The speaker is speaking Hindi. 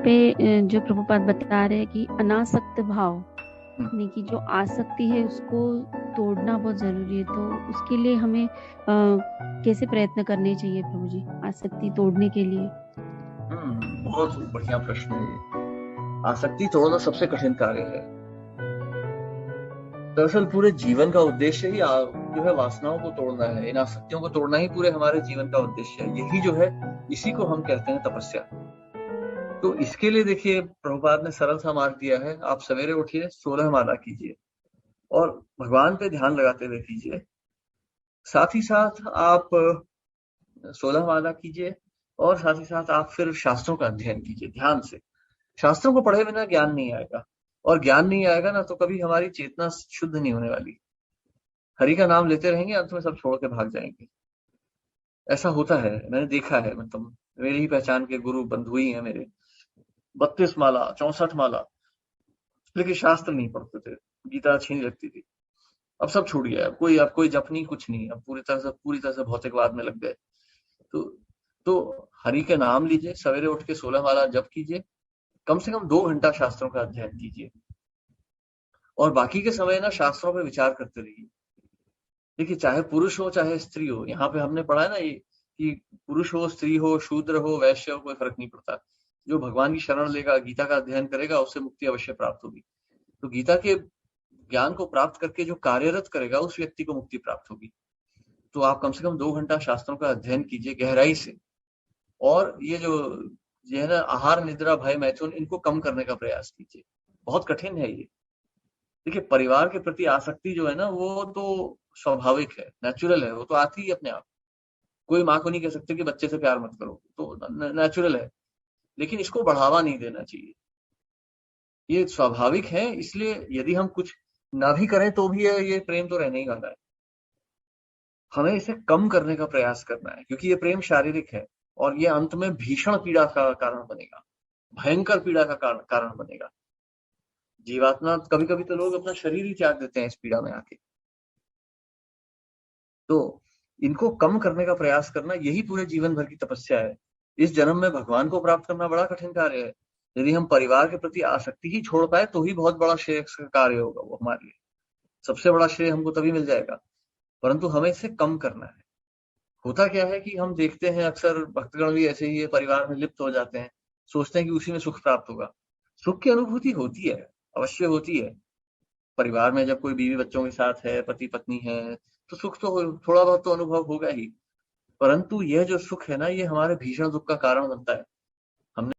पे जो प्रभुपाद बता रहे हैं कि अनासक्त भाव, यानी कि जो आसक्ति है उसको तोड़ना बहुत जरूरी है। तो उसके लिए हमें कैसे प्रयत्न करने चाहिए प्रभु जी, आसक्ति तोड़ने के लिए? बहुत बढ़िया प्रश्न है ये। आसक्ति तोड़ना सबसे कठिन कार्य है। दरअसल पूरे जीवन का उद्देश्य ही जो है वासनाओं को तोड़ना है। इन आसक्तियों को तोड़ना ही पूरे हमारे जीवन का उद्देश्य है। यही जो है, इसी को हम कहते हैं तपस्या। तो इसके लिए देखिए, प्रभुपाद ने सरल सा मार्ग दिया है। आप सवेरे उठिए, 16 माला कीजिए और भगवान पे ध्यान लगाते हुए कीजिए। साथ ही साथ आप 16 माला कीजिए और साथ ही साथ आप फिर शास्त्रों का अध्ययन कीजिए ध्यान से। शास्त्रों को पढ़े बिना ज्ञान नहीं आएगा, और ज्ञान नहीं आएगा ना तो कभी हमारी चेतना शुद्ध नहीं होने वाली। हरि का नाम लेते रहेंगे, अंत में सब छोड़ के भाग जाएंगे। ऐसा होता है, मैंने देखा है। मतलब मेरी ही पहचान के गुरु बंधु ही है मेरे, 32 माला 64 माला, लेकिन शास्त्र नहीं पढ़ते थे। गीता अच्छी नहीं लगती थी। अब सब छूट गया। अब कोई जप नहीं, कुछ नहीं। अब पूरी तरह से भौतिकवाद में लग गए। तो तो हरि के नाम लीजिए, सवेरे उठ के 16 माला जप कीजिए, कम से कम 2 घंटा शास्त्रों का अध्ययन कीजिए, और बाकी के समय ना शास्त्रों पे विचार करते रहिए। देखिए, चाहे पुरुष हो चाहे स्त्री हो, यहाँ पे हमने पढ़ा है ना ये कि पुरुष हो, स्त्री हो, शूद्र हो, वैश्य हो, कोई फर्क नहीं पड़ता। जो भगवान की शरण लेगा, गीता का अध्ययन करेगा, उससे मुक्ति अवश्य प्राप्त होगी। तो गीता के ज्ञान को प्राप्त करके जो कार्यरत करेगा, उस व्यक्ति को मुक्ति प्राप्त होगी। तो आप कम से कम 2 घंटा शास्त्रों का अध्ययन कीजिए गहराई से। और ये है ना, आहार निद्रा भय मैथुन, इनको कम करने का प्रयास कीजिए। बहुत कठिन है ये। देखिए, परिवार के प्रति आसक्ति जो है ना, वो तो स्वाभाविक है, नेचुरल है, वो तो आती ही अपने आप। कोई माँ को नहीं कह सकते कि बच्चे से प्यार मत करो, तो नेचुरल है। लेकिन इसको बढ़ावा नहीं देना चाहिए, ये स्वाभाविक है। इसलिए यदि हम कुछ ना भी करें तो भी ये प्रेम तो रहने ही वाला है। हमें इसे कम करने का प्रयास करना है, क्योंकि ये प्रेम शारीरिक है और ये अंत में भीषण पीड़ा का कारण बनेगा, भयंकर पीड़ा का कारण बनेगा। जीवात्मा, कभी कभी तो लोग अपना शरीर ही त्याग देते हैं इस पीड़ा में आके। तो इनको कम करने का प्रयास करना, यही पूरे जीवन भर की तपस्या है। इस जन्म में भगवान को प्राप्त करना बड़ा कठिन कार्य है। यदि हम परिवार के प्रति आसक्ति ही छोड़ पाए तो ही बहुत बड़ा श्रेय का कार्य होगा वो हमारे लिए। सबसे बड़ा श्रेय हमको तभी मिल जाएगा, परंतु हमें इसे कम करना है। होता क्या है कि हम देखते हैं अक्सर भक्तगण भी ऐसे ही है, परिवार में लिप्त हो जाते हैं, सोचते हैं कि उसी में सुख प्राप्त होगा। सुख की अनुभूति होती है, अवश्य होती है। परिवार में जब कोई बीवी बच्चों के साथ है, पति पत्नी है, तो सुख तो थोड़ा बहुत तो अनुभव होगा ही। परंतु यह जो सुख है ना, ये हमारे भीषण दुख का कारण बनता है। हमने